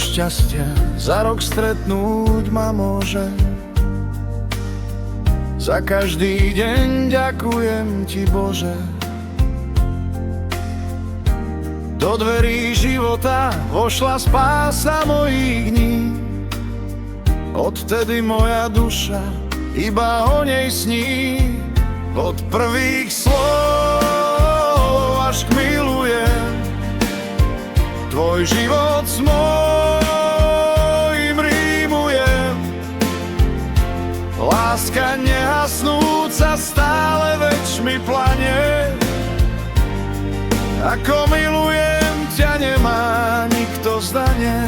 šťastia za rok stretnúť ma môže. Za každý deň ďakujem ti, Bože. Do dverí života vošla spása mojich dní. Odtedy moja duša iba o nej sní. Od prvých slov až k milujem, tvoj život s mojím rímujem. Láska nehasnúca stále večmi plane. Ako milujem ťa, nemá nikto zdanie.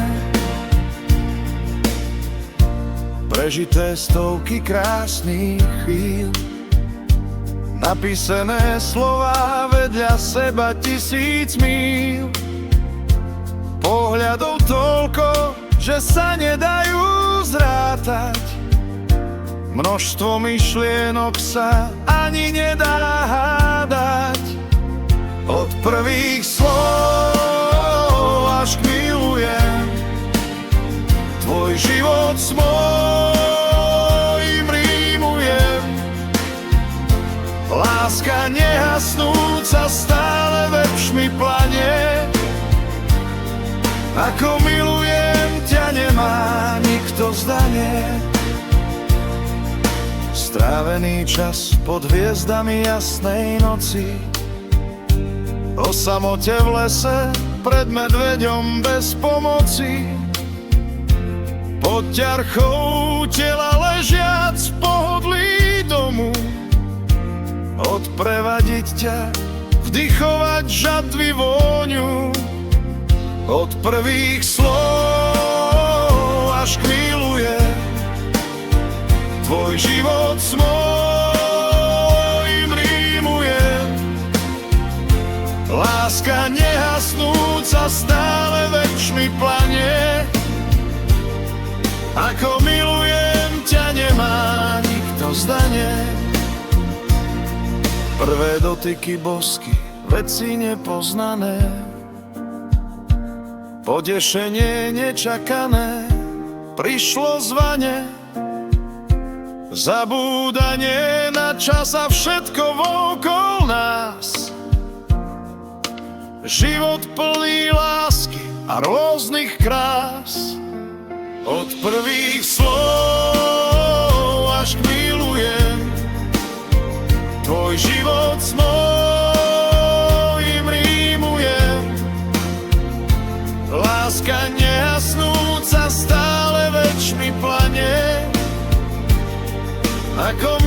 Prežité stovky krásnych chvíľ, napísané slová vedľa seba 1000 míľ. Pohľadov toľko, že sa nedajú zrátať. Množstvo myšlienok sa ani nedá hádať. Od prvých slov až k milujem, tvoj život s mojím rímujem. Láska nehasnúca stále večmi plane. Ako milujem ťa, nemá nikto zdanie. Strávený čas pod hviezdami jasnej noci, o samote v lese pred medveďom bez pomoci. Pod ťarchou tela ležiac v pohodlí domu, odprevadiť ťa, vdychovať žatvy vôňu. Od prvých slov až k milujem, tvoj život s mojím rímujem. Láska nehasnúca stále večmi plane. Ako milujem ťa, nemá nikto zdanie. Prvé dotyky bosky, veci nepoznané, potešenie nečakané prišlo zvane. Zabúdanie na čas a všetko vokol nás, život plný lásky a rôznych krás. Od prvých slov až k milujem, tvoj život s mojím rímujem. Láska nehasnúca stále večmi plane. Ako